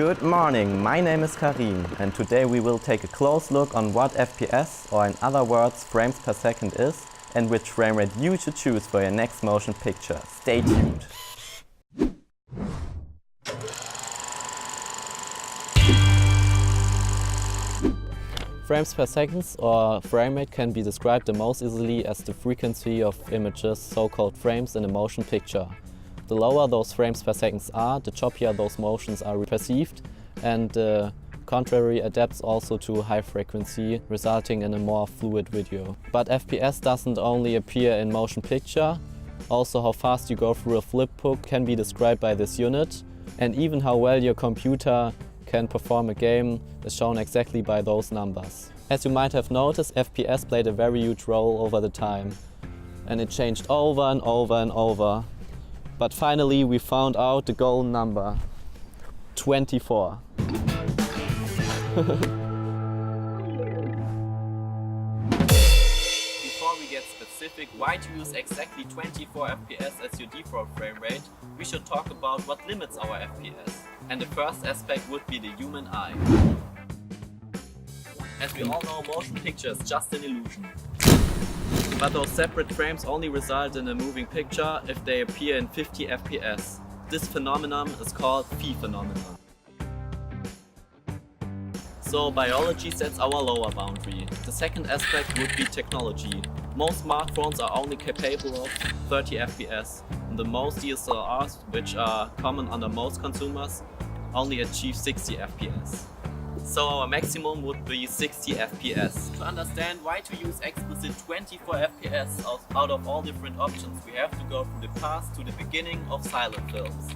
Good morning, my name is Karim and today we will take a close look on what FPS, or in other words frames per second is, and which frame rate you should choose for your next motion picture. Stay tuned! Frames per second or frame rate can be described the most easily as the frequency of images, so-called frames, in a motion picture. The lower those frames per second are, the choppier those motions are perceived, and the contrary adapts also to high frequency, resulting in a more fluid video. But FPS doesn't only appear in motion picture, also how fast you go through a flip book can be described by this unit, and even how well your computer can perform a game is shown exactly by those numbers. As you might have noticed, FPS played a very huge role over the time, and it changed over and over and over. But finally we found out the golden number, 24. Before we get specific why to use exactly 24 FPS as your default frame rate, we should talk about what limits our FPS. And the first aspect would be the human eye. As we all know, motion picture is just an illusion. But those separate frames only result in a moving picture if they appear in 50 FPS. This phenomenon is called phi phenomenon. So biology sets our lower boundary. The second aspect would be technology. Most smartphones are only capable of 30 FPS, and the most DSLRs, which are common under most consumers, only achieve 60 FPS. So our maximum would be 60 FPS. To understand why to use explicit 24 FPS out of all different options, we have to go from the past to the beginning of silent films.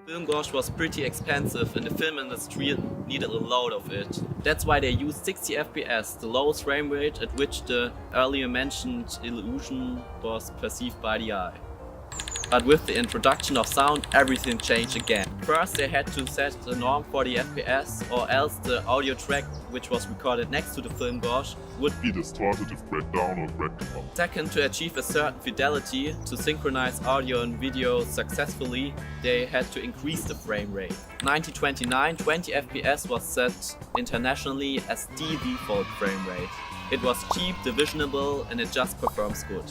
Film gauge was pretty expensive and the film industry needed a lot of it. That's why they used 60 FPS, the lowest frame rate at which the earlier mentioned illusion was perceived by the eye. But with the introduction of sound, everything changed again. First they had to set the norm for the FPS, or else the audio track which was recorded next to the film gauge would be distorted if bred down or bred up. Second, to achieve a certain fidelity, to synchronize audio and video successfully, they had to increase the frame rate. 1929, 20 FPS was set internationally as the default frame rate. It was cheap, divisionable, and it just performs good.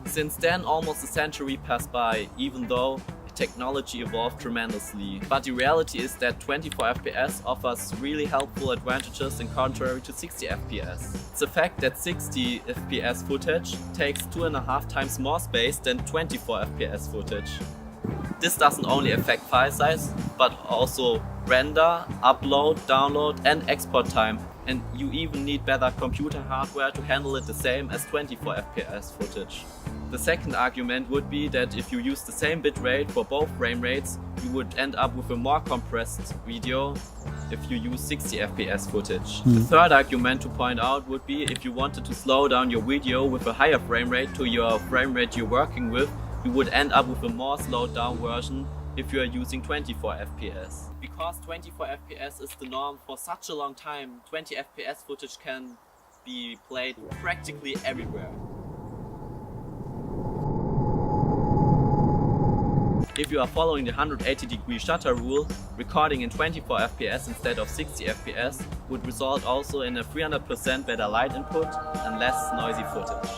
Since then, almost a century passed by, even though technology evolved tremendously. But the reality is that 24 FPS offers really helpful advantages in contrary to 60 FPS. It's a fact that 60 FPS footage takes 2.5 times more space than 24 FPS footage. This doesn't only affect file size, but also render, upload, download and export time. And you even need better computer hardware to handle it the same as 24 FPS footage. The second argument would be that if you use the same bitrate for both frame rates, you would end up with a more compressed video if you use 60 FPS footage. The third argument to point out would be if you wanted to slow down your video with a higher frame rate to your frame rate you're working with, you would end up with a more slowed down version if you are using 24 FPS. Because 24 FPS is the norm for such a long time, 20 FPS footage can be played practically everywhere. If you are following the 180-degree shutter rule, recording in 24 FPS instead of 60 FPS would result also in a 300% better light input and less noisy footage.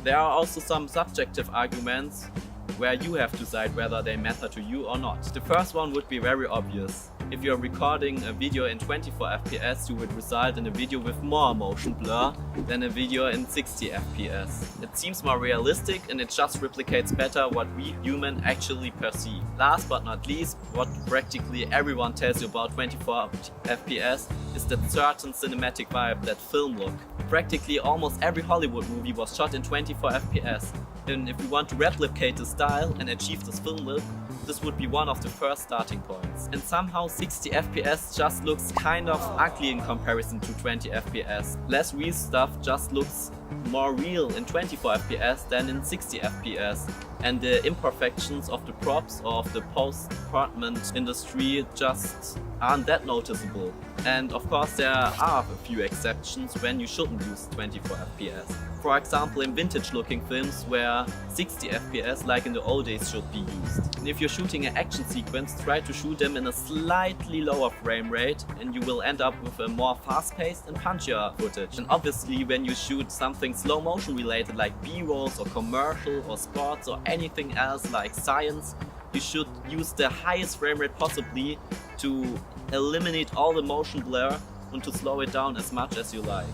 There are also some subjective arguments where you have to decide whether they matter to you or not. The first one would be very obvious. If you're recording a video in 24 FPS, you would result in a video with more motion blur than a video in 60 FPS. It seems more realistic and it just replicates better what we humans actually perceive. Last but not least, what practically everyone tells you about 24 FPS is that certain cinematic vibe, that film look. Practically almost every Hollywood movie was shot in 24 FPS. And if we want to replicate the style and achieve this film look, this would be one of the first starting points. And somehow 60 FPS just looks kind of ugly in comparison to 20 FPS. Less real stuff just looks more real in 24 FPS than in 60 FPS. And the imperfections of the props or of the post-production industry just aren't that noticeable. And of course there are a few exceptions when you shouldn't use 24 FPS. For example, in vintage looking films where 60 FPS like in the old days should be used. And if you're shooting an action sequence, try to shoot them in a slightly lower frame rate and you will end up with a more fast-paced and punchier footage. And obviously when you shoot something slow motion related like B-rolls or commercial or sports or anything else like science, you should use the highest frame rate possibly to eliminate all the motion blur and to slow it down as much as you like.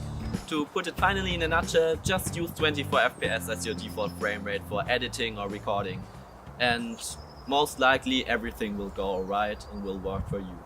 To put it finally in a nutshell, just use 24 FPS as your default frame rate for editing or recording. And most likely everything will go alright and will work for you.